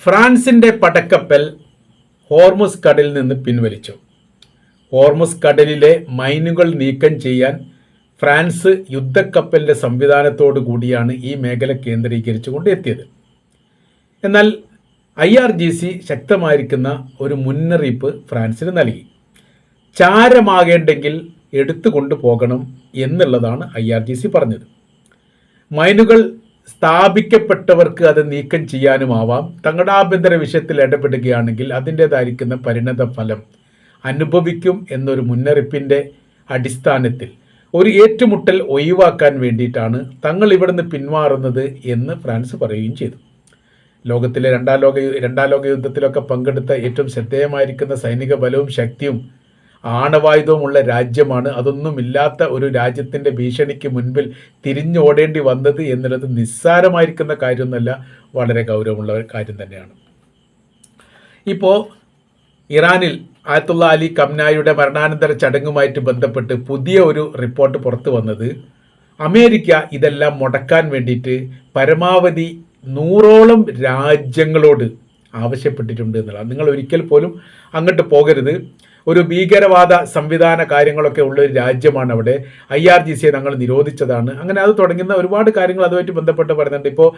ഫ്രാൻസിൻ്റെ പടക്കപ്പൽ Hormuz കടലിൽ നിന്ന് പിൻവലിച്ചു. ഹോർമുസ് കടലിലെ മൈനുകൾ നീക്കം ചെയ്യാൻ ഫ്രാൻസ് യുദ്ധക്കപ്പലിൻ്റെ സംവിധാനത്തോടു കൂടിയാണ് ഈ മേഖല കേന്ദ്രീകരിച്ചുകൊണ്ട് എത്തിയത്. എന്നാൽ IRGC ശക്തമായിരിക്കുന്ന ഒരു മുന്നറിയിപ്പ് ഫ്രാൻസിന് നൽകി. ചാരമാകേണ്ടെങ്കിൽ എടുത്തു കൊണ്ടുപോകണം എന്നുള്ളതാണ് IRGC പറഞ്ഞത്. മൈനുകൾ സ്ഥാപിക്കപ്പെട്ടവർക്ക് അത് നീക്കം ചെയ്യാനുമാവാം. തങ്ങളുടെ ആഭ്യന്തര വിഷയത്തിൽ ഇടപെടുകയാണെങ്കിൽ അതിൻ്റേതായിരിക്കുന്ന പരിണത ഫലം അനുഭവിക്കും എന്നൊരു മുന്നറിയിപ്പിൻ്റെ അടിസ്ഥാനത്തിൽ ഒരു ഏറ്റുമുട്ടൽ ഒഴിവാക്കാൻ വേണ്ടിയിട്ടാണ് തങ്ങൾ ഇവിടുന്ന് പിന്മാറുന്നത് എന്ന് ഫ്രാൻസ് പറയുകയും ചെയ്തു. ലോകത്തിലെ രണ്ടാം ലോക യുദ്ധത്തിലൊക്കെ പങ്കെടുത്ത ഏറ്റവും ശ്രദ്ധേയമായിരിക്കുന്ന സൈനിക ബലവും ശക്തിയും ആണവായുധവുമുള്ള രാജ്യമാണ്. അതൊന്നുമില്ലാത്ത ഒരു രാജ്യത്തിൻ്റെ ഭീഷണിക്ക് മുൻപിൽ തിരിഞ്ഞോടേണ്ടി വന്നത് എന്നുള്ളത് നിസ്സാരമായിരിക്കുന്ന കാര്യമൊന്നുമല്ല, വളരെ ഗൗരവമുള്ള കാര്യം തന്നെയാണ്. ഇപ്പോൾ ഇറാനിൽ ആയത്തുള്ള അലി ഖംനായിയുടെ മരണാനന്തര ചടങ്ങുമായിട്ട് ബന്ധപ്പെട്ട് പുതിയ ഒരു റിപ്പോർട്ട് പുറത്തു വന്നത്, അമേരിക്ക ഇതെല്ലാം മുടക്കാൻ വേണ്ടിയിട്ട് പരമാവധി 100ഓളം രാജ്യങ്ങളോട് ആവശ്യപ്പെട്ടിട്ടുണ്ട് എന്നുള്ളതാണ്. നിങ്ങൾ ഒരിക്കൽ പോലും അങ്ങോട്ട് പോകരുത്. ഒരു ഭീകരവാദ സംവിധാന കാര്യങ്ങളൊക്കെ ഉള്ളൊരു രാജ്യമാണ് അവിടെ. IRGC ഞങ്ങൾ നിരോധിച്ചതാണ്. അങ്ങനെ അത് തുടങ്ങുന്ന ഒരുപാട് കാര്യങ്ങൾ അതുമായിട്ട് ബന്ധപ്പെട്ട് പറയുന്നുണ്ട്. ഇപ്പോൾ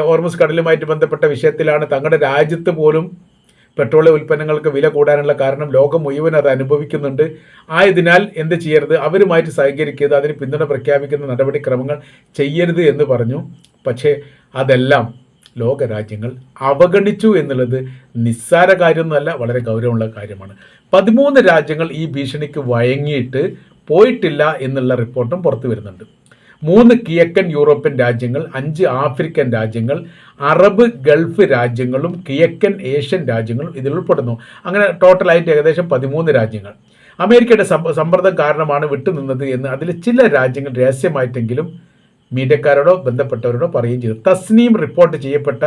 ഹോർമുസ് കടലുമായിട്ട് ബന്ധപ്പെട്ട വിഷയത്തിലാണ് തങ്ങളുടെ രാജ്യത്ത് പോലും പെട്രോളിയം ഉൽപ്പന്നങ്ങൾക്ക് വില കൂടാനുള്ള കാരണം ലോകം മുഴുവൻ അത് അനുഭവിക്കുന്നുണ്ട്. ആയതിനാൽ എന്ത് ചെയ്യരുത്, അവരുമായിട്ട് സഹകരിക്കരുത്, അതിന് പിന്തുണ പ്രഖ്യാപിക്കുന്ന നടപടിക്രമങ്ങൾ ചെയ്യരുത് എന്ന് പറഞ്ഞു. പക്ഷേ അതെല്ലാം ലോകരാജ്യങ്ങൾ അവഗണിച്ചു എന്നുള്ളത് നിസ്സാര കാര്യമൊന്നുമല്ല, വളരെ ഗൗരവമുള്ള കാര്യമാണ്. 13 രാജ്യങ്ങൾ ഈ ഭീഷണിക്ക് വഴങ്ങിയിട്ട് പോയിട്ടില്ല എന്നുള്ള റിപ്പോർട്ടും പുറത്തു വരുന്നുണ്ട്. 3 കിഴക്കൻ യൂറോപ്യൻ രാജ്യങ്ങൾ, 5 ആഫ്രിക്കൻ രാജ്യങ്ങൾ, അറബ് ഗൾഫ് രാജ്യങ്ങളും കിഴക്കൻ ഏഷ്യൻ രാജ്യങ്ങളും ഇതിൽ ഉൾപ്പെടുന്നു. അങ്ങനെ ടോട്ടലായിട്ട് ഏകദേശം 13 രാജ്യങ്ങൾ. അമേരിക്കയുടെ സമ്മർദ്ദം കാരണമാണ് വിട്ടുനിന്നത് എന്ന് അതിൽ ചില രാജ്യങ്ങൾ രഹസ്യമായിട്ടെങ്കിലും മീഡിയക്കാരോടോ ബന്ധപ്പെട്ടവരോടോ പറയുകയും ചെയ്തു. തസ്നീം റിപ്പോർട്ട് ചെയ്യപ്പെട്ട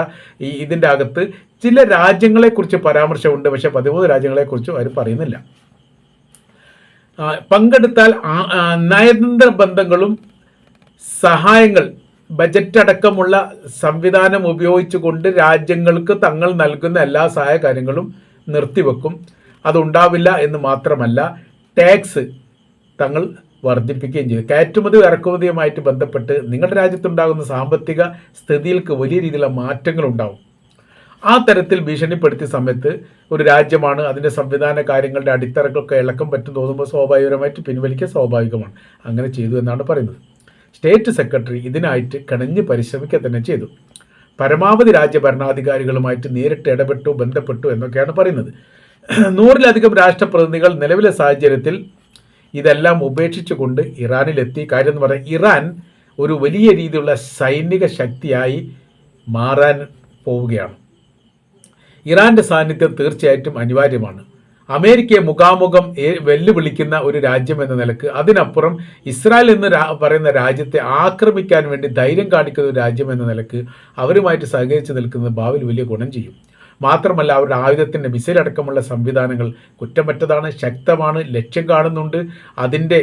ഇതിൻ്റെ അകത്ത് ചില രാജ്യങ്ങളെക്കുറിച്ച് പരാമർശമുണ്ട്, പക്ഷേ 13 രാജ്യങ്ങളെക്കുറിച്ച് അവർ പറയുന്നില്ല. പങ്കെടുത്താൽ നയതന്ത്ര ബന്ധങ്ങളും സഹായങ്ങൾ ബജറ്റ് അടക്കമുള്ള സംവിധാനം ഉപയോഗിച്ചുകൊണ്ട് രാജ്യങ്ങൾക്ക് തങ്ങൾ നൽകുന്ന എല്ലാ സഹായ കാര്യങ്ങളും നിർത്തിവെക്കും. അതുണ്ടാവില്ല എന്ന് മാത്രമല്ല, ടാക്സ് തങ്ങൾ വർദ്ധിപ്പിക്കുകയും ചെയ്തു. കയറ്റുമതി ഇറക്കുമതിയുമായിട്ട് ബന്ധപ്പെട്ട് നിങ്ങളുടെ രാജ്യത്തുണ്ടാകുന്ന സാമ്പത്തിക സ്ഥിതിയിൽക്ക് വലിയ രീതിയിലുള്ള മാറ്റങ്ങൾ ഉണ്ടാവും. ആ തരത്തിൽ ഭീഷണിപ്പെടുത്തിയ സമയത്ത് ഒരു രാജ്യമാണ്, അതിൻ്റെ സംവിധാന കാര്യങ്ങളുടെ അടിത്തറക്കൊക്കെ ഇളക്കം പറ്റും തോന്നുമ്പോൾ സ്വാഭാവികമായിട്ട് പിൻവലിക്കുക സ്വാഭാവികമാണ്. അങ്ങനെ ചെയ്തു എന്നാണ് പറയുന്നത്. സ്റ്റേറ്റ് സെക്രട്ടറി ഇതിനായിട്ട് കിണഞ്ഞ് പരിശ്രമിക്കുക തന്നെ ചെയ്തു. പരമാവധി രാജ്യ ഭരണാധികാരികളുമായിട്ട് നേരിട്ട് ഇടപെട്ടു, ബന്ധപ്പെട്ടു എന്നൊക്കെയാണ് പറയുന്നത്. 100-ലധികം രാഷ്ട്രപ്രതിനിധികൾ നിലവിലെ സാഹചര്യത്തിൽ ഇതെല്ലാം ഉപേക്ഷിച്ചുകൊണ്ട് ഇറാനിലെത്തി. കാര്യം എന്ന് പറഞ്ഞാൽ ഇറാൻ ഒരു വലിയ രീതിയിലുള്ള സൈനിക ശക്തിയായി മാറാൻ പോവുകയാണ്. ഇറാൻ്റെ സാന്നിധ്യം തീർച്ചയായിട്ടും അനിവാര്യമാണ്. അമേരിക്കയെ മുഖാമുഖം വെല്ലുവിളിക്കുന്ന ഒരു രാജ്യം എന്ന നിലക്ക്, അതിനപ്പുറം ഇസ്രായേൽ എന്ന് പറയുന്ന രാജ്യത്തെ ആക്രമിക്കാൻ വേണ്ടി ധൈര്യം കാണിക്കുന്ന ഒരു രാജ്യം എന്ന നിലക്ക് അവരുമായിട്ട് സഹകരിച്ച് നിൽക്കുന്നത് ഭാവിയിൽ വലിയ ഗുണം ചെയ്യും. മാത്രമല്ല, അവരുടെ ആയുധത്തിൻ്റെ മിസൈൽ അടക്കമുള്ള സംവിധാനങ്ങൾ കുറ്റമറ്റതാണ്, ശക്തമാണ്, ലക്ഷ്യം കാണുന്നുണ്ട്. അതിൻ്റെ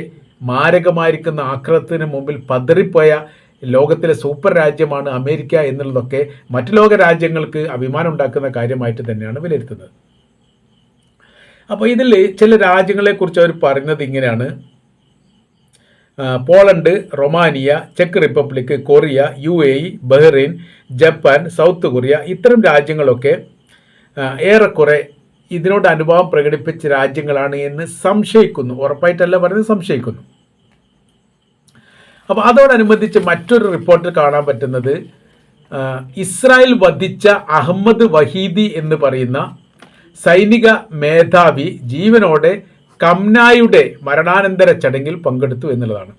മാരകമായിരിക്കുന്ന ആക്രമണത്തിന് മുമ്പിൽ പതറിപ്പോയ ലോകത്തിലെ സൂപ്പർ രാജ്യമാണ് അമേരിക്ക എന്നുള്ളതൊക്കെ മറ്റു ലോക രാജ്യങ്ങൾക്ക് അഭിമാനം ഉണ്ടാക്കുന്ന കാര്യമായിട്ട് തന്നെയാണ് വിലയിരുത്തുന്നത്. അപ്പോൾ ഇതിൽ ചില രാജ്യങ്ങളെക്കുറിച്ച് അവർ പറയുന്നത് ഇങ്ങനെയാണ്: Poland, Romania, check republic, Korea, UAE, Bahrain, Japan, south Korea, ഇത്തരം രാജ്യങ്ങളൊക്കെ ഏറെക്കുറെ ഇതിനോട് അനുഭവം പ്രകടിപ്പിച്ച രാജ്യങ്ങളാണ് എന്ന് സംശയിക്കുന്നു. ഉറപ്പായിട്ടല്ല പറയുന്നത്, സംശയിക്കുന്നു. അപ്പോൾ അതോടനുബന്ധിച്ച് മറ്റൊരു റിപ്പോർട്ടിൽ കാണാൻ പറ്റുന്നത്, ഇസ്രായേൽ വധിച്ച അഹമ്മദ് വഹീദി എന്ന് പറയുന്ന സൈനിക മേധാവി ജീവനോടെ ഖംനായുടെ മരണാനന്തര ചടങ്ങിൽ പങ്കെടുത്തു എന്നുള്ളതാണ്.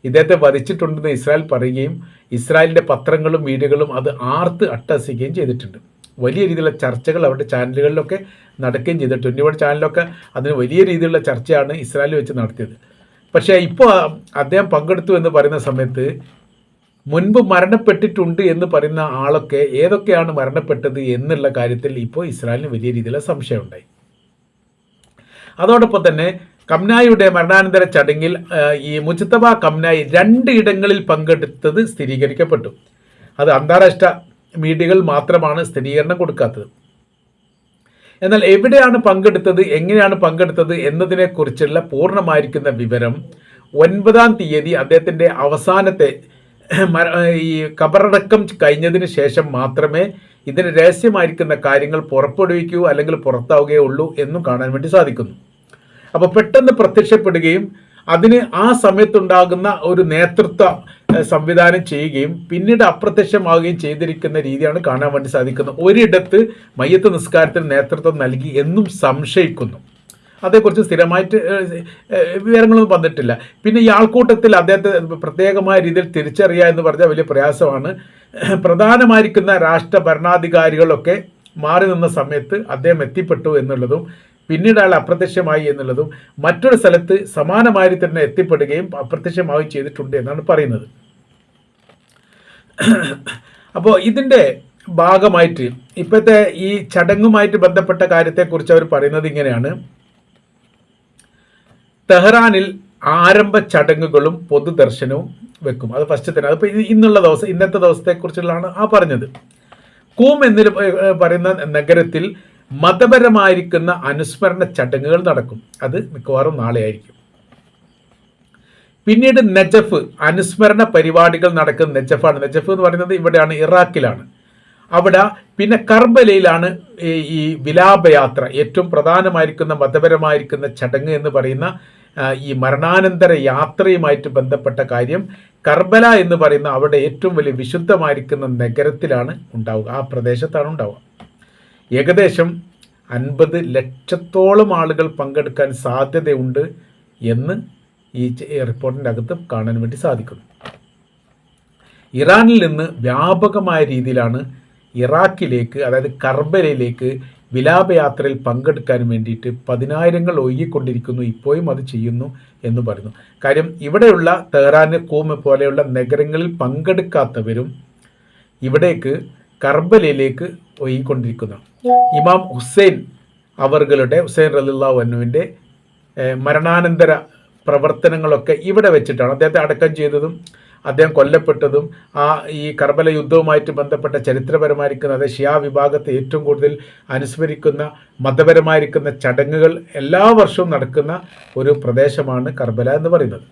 ഇദ്ദേഹത്തെ വധിച്ചിട്ടുണ്ടെന്ന് ഇസ്രായേൽ പറയുകയും ഇസ്രായേലിൻ്റെ പത്രങ്ങളും മീഡിയകളും അത് ആർത്ത് അട്ടഹസിക്കുകയും ചെയ്തിട്ടുണ്ട്. വലിയ രീതിയിലുള്ള ചർച്ചകൾ അവരുടെ ചാനലുകളിലൊക്കെ നടക്കുകയും ചെയ്തു. 21 ചാനലൊക്കെ അതിന് വലിയ രീതിയിലുള്ള ചർച്ചയാണ് ഇസ്രായേലിൽ വെച്ച് നടത്തിയത്. പക്ഷേ ഇപ്പോൾ അദ്ദേഹം പങ്കെടുത്തു എന്ന് പറയുന്ന സമയത്ത് മുൻപ് മരണപ്പെട്ടിട്ടുണ്ട് എന്ന് പറയുന്ന ആളൊക്കെ ഏതൊക്കെയാണ് മരണപ്പെട്ടത് എന്നുള്ള കാര്യത്തിൽ ഇപ്പോൾ ഇസ്രായേലിന് വലിയ രീതിയിലുള്ള സംശയമുണ്ടായി. അതോടൊപ്പം തന്നെ ഖംനായുടെ മരണാനന്തര ചടങ്ങിൽ ഈ മുജ്തബ ഖംനായി 2 ഇടങ്ങളിൽ പങ്കെടുത്തത് സ്ഥിരീകരിക്കപ്പെട്ടു. അത് അന്താരാഷ്ട്ര മീഡിയകൾ മാത്രമാണ് സ്ഥിരീകരണം കൊടുക്കാത്തത്. എന്നാൽ എവിടെയാണ് പങ്കെടുത്തത്, എങ്ങനെയാണ് പങ്കെടുത്തത് എന്നതിനെക്കുറിച്ചുള്ള പൂർണ്ണമായിരിക്കുന്ന വിവരം 9-ാം തീയതി അദ്ദേഹത്തിൻ്റെ അവസാനത്തെ ഈ ഖബറടക്കം കഴിഞ്ഞതിന് ശേഷം മാത്രമേ ഇതിന് രഹസ്യമായിരിക്കുന്ന കാര്യങ്ങൾ പുറപ്പെടുവിക്കൂ അല്ലെങ്കിൽ പുറത്താവുകയോ ഉള്ളൂ എന്നും കാണാൻ വേണ്ടി സാധിക്കുന്നു. അപ്പോൾ പെട്ടെന്ന് പ്രത്യക്ഷപ്പെടുകയും അതിന് ആ സമയത്തുണ്ടാകുന്ന ഒരു നേതൃത്വ സംവിധാനം ചെയ്യുകയും പിന്നീട് അപ്രത്യക്ഷമാവുകയും ചെയ്തിരിക്കുന്ന രീതിയാണ് കാണാൻ വേണ്ടി സാധിക്കുന്നത്. ഒരിടത്ത് മയ്യത്ത് നിസ്കാരത്തിന് നേതൃത്വം നൽകി എന്നും സംശയിക്കുന്നു. അതേക്കുറിച്ച് സ്ഥിരമായിട്ട് വിവരങ്ങളൊന്നും വന്നിട്ടില്ല. പിന്നെ ഈ ആൾക്കൂട്ടത്തിൽ അദ്ദേഹത്തെ പ്രത്യേകമായ രീതിയിൽ തിരിച്ചറിയുക എന്ന് പറഞ്ഞാൽ വലിയ പ്രയാസമാണ്. പ്രധാനമായിരിക്കുന്ന രാഷ്ട്ര ഭരണാധികാരികളൊക്കെ മാറി നിന്ന സമയത്ത് അദ്ദേഹം എത്തിപ്പെട്ടു എന്നുള്ളതും പിന്നീട് അയാൾ അപ്രത്യക്ഷമായി എന്നുള്ളതും മറ്റൊരു സ്ഥലത്ത് സമാനമായി തന്നെ എത്തിപ്പെടുകയും അപ്രത്യക്ഷമാവുകയും ചെയ്തിട്ടുണ്ട് എന്നാണ് പറയുന്നത്. അപ്പോൾ ഇതിൻ്റെ ഭാഗമായിട്ട് ഇപ്പോഴത്തെ ഈ ചടങ്ങുമായിട്ട് ബന്ധപ്പെട്ട കാര്യത്തെക്കുറിച്ച് അവർ പറയുന്നത് ഇങ്ങനെയാണ്: തെഹ്റാനിൽ ആരംഭ ചടങ്ങുകളും പൊതുദർശനവും വെക്കും. അത് ഫസ്റ്റ് തന്നെ. അതിപ്പോൾ ഇന്നുള്ള ദിവസം, ഇന്നത്തെ ദിവസത്തെക്കുറിച്ചുള്ളതാണ് ആ പറഞ്ഞത്. കൂം എന്ന് പറയുന്ന നഗരത്തിൽ മതപരമായിരിക്കുന്ന അനുസ്മരണ ചടങ്ങുകൾ നടക്കും. അത് മിക്കവാറും നാളെ ആയിരിക്കും. പിന്നീട് നജഫ് അനുസ്മരണ പരിപാടികൾ നടക്കുന്ന നജഫാണ്. നജഫ് എന്ന് പറയുന്നത് ഇവിടെയാണ്, ഇറാഖിലാണ്. അവിടെ പിന്നെ കർബലയിലാണ് ഈ വിലാപയാത്ര, ഏറ്റവും പ്രധാനമായിരിക്കുന്ന മതപരമായിരിക്കുന്ന ചടങ്ങ് എന്ന് പറയുന്ന ഈ മരണാനന്തര യാത്രയുമായിട്ട് ബന്ധപ്പെട്ട കാര്യം കർബല എന്ന് പറയുന്ന അവിടെ ഏറ്റവും വലിയ വിശുദ്ധമായിരിക്കുന്ന നഗരത്തിലാണ് ഉണ്ടാവുക, ആ പ്രദേശത്താണ് ഉണ്ടാവുക. ഏകദേശം 50 ലക്ഷത്തോളം ആളുകൾ പങ്കെടുക്കാൻ സാധ്യതയുണ്ട് എന്ന് ഈ റിപ്പോർട്ടിൻ്റെ അകത്ത് കാണാൻ വേണ്ടി സാധിക്കുന്നു. ഇറാനിൽ നിന്ന് വ്യാപകമായ രീതിയിലാണ് ഇറാഖിലേക്ക്, അതായത് കർബലയിലേക്ക് വിലാപയാത്രയിൽ പങ്കെടുക്കാൻ വേണ്ടിയിട്ട് 10,000 ഒഴുകിക്കൊണ്ടിരിക്കുന്നു. ഇപ്പോഴും അത് ചെയ്യുന്നു എന്ന് പറയുന്നു. കാര്യം ഇവിടെയുള്ള തെഹ്റാൻ, കൂം പോലെയുള്ള നഗരങ്ങളിൽ പങ്കെടുക്കാത്തവരും ഇവിടേക്ക് കർബലയിലേക്ക് ഒഴുകിക്കൊണ്ടിരിക്കുന്നു. ഇമാം ഹുസൈൻ ഹുസൈൻ റളിയല്ലാഹു അൻഹുവിൻ്റെ മരണാനന്തര പ്രവർത്തനങ്ങളൊക്കെ ഇവിടെ വെച്ചിട്ടാണ്. അദ്ദേഹത്തെ അടക്കം ചെയ്തതും അദ്ദേഹം കൊല്ലപ്പെട്ടതും ഈ കർബല യുദ്ധവുമായിട്ട് ബന്ധപ്പെട്ട ചരിത്രപരമായിരിക്കുന്ന, അതായത് ഷിയാ വിഭാഗത്തെ ഏറ്റവും കൂടുതൽ അനുസ്മരിക്കുന്ന മതപരമായിരിക്കുന്ന ചടങ്ങുകൾ എല്ലാ വർഷവും നടക്കുന്ന ഒരു പ്രദേശമാണ് കർബല എന്ന് പറയുന്നത്.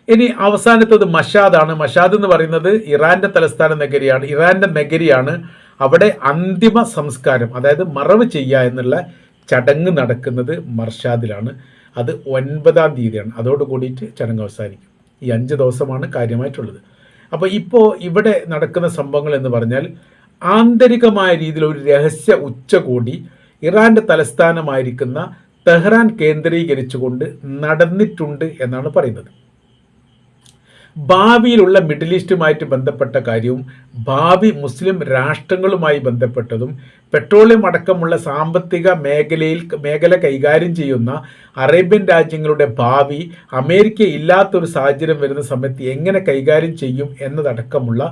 ഇനി അവസാനത്തത് മഷാദാണ്. മഷാദ് എന്ന് പറയുന്നത് ഇറാൻ്റെ തലസ്ഥാന നഗരിയാണ്, ഇറാൻ്റെ നഗരിയാണ്. അവിടെ അന്തിമ സംസ്കാരം, അതായത് മറവ് ചെയ്യുക എന്നുള്ള ചടങ്ങ് നടക്കുന്നത് മർഷാദിലാണ്. അത് 9-ാം തീയതിയാണ്. അതോടുകൂടിയിട്ട് ചടങ്ങ് അവസാനിക്കും. ഈ 5 ദിവസമാണ് കാര്യമായിട്ടുള്ളത്. അപ്പോൾ ഇപ്പോൾ ഇവിടെ നടക്കുന്ന സംഭവങ്ങൾ എന്ന് പറഞ്ഞാൽ ആന്തരികമായ രീതിയിൽ ഒരു രഹസ്യ ഉച്ചകോടി ഇറാൻ്റെ തലസ്ഥാനമായിരിക്കുന്ന തെഹ്റാൻ കേന്ദ്രീകരിച്ചുകൊണ്ട് നടന്നിട്ടുണ്ട് എന്നാണ് പറയുന്നത്. ഭാവിയിലുള്ള മിഡിൽ ഈസ്റ്റുമായിട്ട് ബന്ധപ്പെട്ട കാര്യവും ഭാവി മുസ്ലിം രാഷ്ട്രങ്ങളുമായി ബന്ധപ്പെട്ടതും പെട്രോളിയം അടക്കമുള്ള സാമ്പത്തിക മേഖല കൈകാര്യം ചെയ്യുന്ന അറേബ്യൻ രാജ്യങ്ങളുടെ ഭാവി അമേരിക്ക ഇല്ലാത്തൊരു സാഹചര്യം വരുന്ന സമയത്ത് എങ്ങനെ കൈകാര്യം ചെയ്യും എന്നതടക്കമുള്ള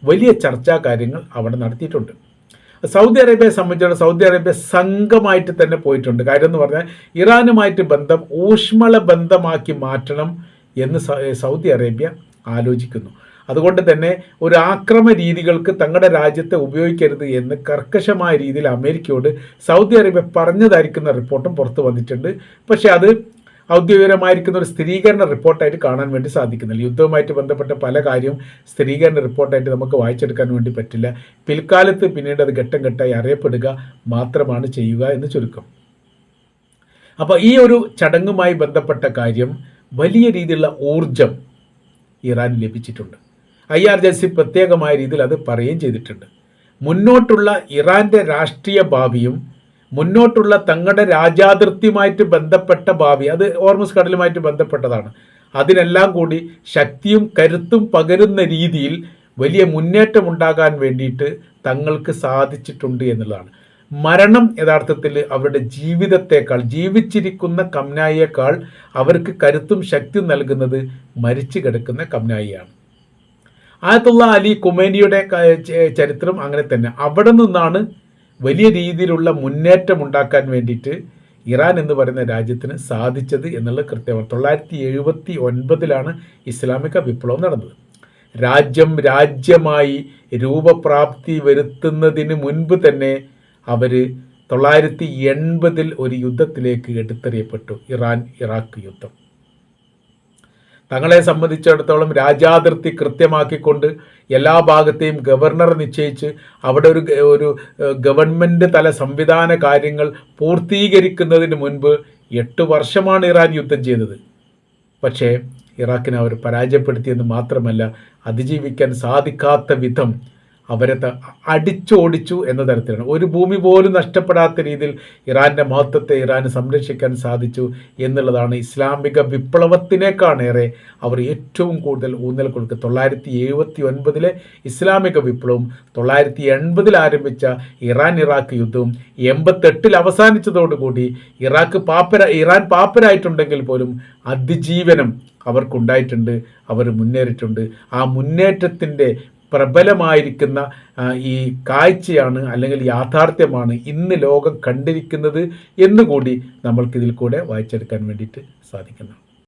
വലിയ ചർച്ചാ കാര്യങ്ങൾ അവിടെ നടത്തിയിട്ടുണ്ട്. സൗദി അറേബ്യയെ സംബന്ധിച്ചിടത്തോളം സൗദി അറേബ്യ സംഘമായിട്ട് തന്നെ പോയിട്ടുണ്ട്. കാര്യം എന്ന് പറഞ്ഞാൽ ഇറാനുമായിട്ട് ബന്ധം ഊഷ്മള ബന്ധമാക്കി മാറ്റണം എന്ന് സൗദി അറേബ്യ ആലോചിക്കുന്നു. അതുകൊണ്ട് തന്നെ ഒരു ആക്രമ രീതികൾക്ക് തങ്ങളുടെ രാജ്യത്തെ ഉപയോഗിക്കരുത് എന്ന് കർക്കശമായ രീതിയിൽ അമേരിക്കയോട് സൗദി അറേബ്യ പറഞ്ഞതായിരിക്കുന്ന റിപ്പോർട്ടും പുറത്തു വന്നിട്ടുണ്ട്. പക്ഷേ അത് ഔദ്യോഗികമായിരിക്കുന്ന ഒരു സ്ഥിരീകരണ റിപ്പോർട്ടായിട്ട് കാണാൻ വേണ്ടി സാധിക്കുന്നില്ല. യുദ്ധവുമായിട്ട് ബന്ധപ്പെട്ട പല കാര്യവും സ്ഥിരീകരണ റിപ്പോർട്ടായിട്ട് നമുക്ക് വായിച്ചെടുക്കാൻ വേണ്ടി പറ്റില്ല. പിൽക്കാലത്ത് പിന്നീട് അത് ഘട്ടം ഘട്ടമായി അറിയപ്പെടുക മാത്രമാണ് ചെയ്യുക എന്ന് ചുരുക്കം. അപ്പോൾ ഈ ഒരു ചടങ്ങുമായി ബന്ധപ്പെട്ട കാര്യം വലിയ രീതിയിലുള്ള ഊർജം ഇറാൻ ലഭിച്ചിട്ടുണ്ട്. IRGC പ്രത്യേകമായ രീതിയിൽ അത് പറയുകയും ചെയ്തിട്ടുണ്ട്. മുന്നോട്ടുള്ള ഇറാൻ്റെ രാഷ്ട്രീയ ഭാവിയും മുന്നോട്ടുള്ള തങ്ങളുടെ രാജ്യാതിർത്തിയുമായിട്ട് ബന്ധപ്പെട്ട ഭാവി, അത് ഹോർമുസ് കടലുമായിട്ട് ബന്ധപ്പെട്ടതാണ്, അതിനെല്ലാം കൂടി ശക്തിയും കരുത്തും പകരുന്ന രീതിയിൽ വലിയ മുന്നേറ്റം ഉണ്ടാകാൻ വേണ്ടിയിട്ട് തങ്ങൾക്ക് സാധിച്ചിട്ടുണ്ട് എന്നുള്ളതാണ്. മരണം യഥാർത്ഥത്തിൽ അവരുടെ ജീവിതത്തെക്കാൾ, ജീവിച്ചിരിക്കുന്ന കംനായിയേക്കാൾ അവർക്ക് കരുത്തും ശക്തിയും നൽകുന്നത് മരിച്ചു കിടക്കുന്ന കംനായിയാണ്. ആയത്തുള്ള അലി ഖുമൈനിയുടെ ചരിത്രം അങ്ങനെ തന്നെ. അവിടെ നിന്നാണ് വലിയ രീതിയിലുള്ള മുന്നേറ്റം ഉണ്ടാക്കാൻ വേണ്ടിയിട്ട് ഇറാൻ എന്ന് പറയുന്ന രാജ്യത്തിന് സാധിച്ചത് എന്നുള്ളത് കൃത്യമാണ്. 979 ഇസ്ലാമിക വിപ്ലവം നടന്നത്. രാജ്യമായി രൂപപ്രാപ്തി വരുത്തുന്നതിന് മുൻപ് തന്നെ അവർ 1980 ഒരു യുദ്ധത്തിലേക്ക് എടുത്തെറിയപ്പെട്ടു, ഇറാൻ ഇറാഖ് യുദ്ധം. തങ്ങളെ സംബന്ധിച്ചിടത്തോളം രാജ്യാതിർത്തി കൃത്യമാക്കിക്കൊണ്ട് എല്ലാ ഭാഗത്തെയും ഗവർണർ നിശ്ചയിച്ച് അവിടെ ഒരു ഗവൺമെൻറ് തല സംവിധാന കാര്യങ്ങൾ പൂർത്തീകരിക്കുന്നതിന് മുൻപ് 8 വർഷമാണ് ഇറാൻ യുദ്ധം ചെയ്തത്. പക്ഷേ ഇറാഖിനെ അവർ പരാജയപ്പെടുത്തിയെന്ന് മാത്രമല്ല, അതിജീവിക്കാൻ സാധിക്കാത്ത വിധം അവരെ അടിച്ചോടിച്ചു എന്ന തരത്തിലാണ്. ഒരു ഭൂമി പോലും നഷ്ടപ്പെടാത്ത രീതിയിൽ ഇറാൻ്റെ മഹത്വത്തെ ഇറാന് സംരക്ഷിക്കാൻ സാധിച്ചു എന്നുള്ളതാണ് ഇസ്ലാമിക വിപ്ലവത്തിനേക്കാളേറെ അവർ ഏറ്റവും കൂടുതൽ ഊന്നൽ കൊടുക്കുക. 1979 ഇസ്ലാമിക വിപ്ലവവും 1980 ആരംഭിച്ച ഇറാൻ ഇറാഖ് യുദ്ധവും 88 അവസാനിച്ചതോടുകൂടി ഇറാൻ പാപ്പരായിട്ടുണ്ടെങ്കിൽ പോലും അതിജീവനം അവർക്കുണ്ടായിട്ടുണ്ട്, അവർ മുന്നേറിയിട്ടുണ്ട്. ആ മുന്നേറ്റത്തിൻ്റെ പ്രബലമായിരിക്കുന്ന ഈ കാഴ്ചയാണ് അല്ലെങ്കിൽ യാഥാർത്ഥ്യമാണ് ഇന്ന് ലോകം കണ്ടിരിക്കുന്നത് എന്നുകൂടി നമ്മൾക്കിതിൽ കൂടെ വായിച്ചെടുക്കാൻ വേണ്ടിയിട്ട് സാധിക്കുന്നു.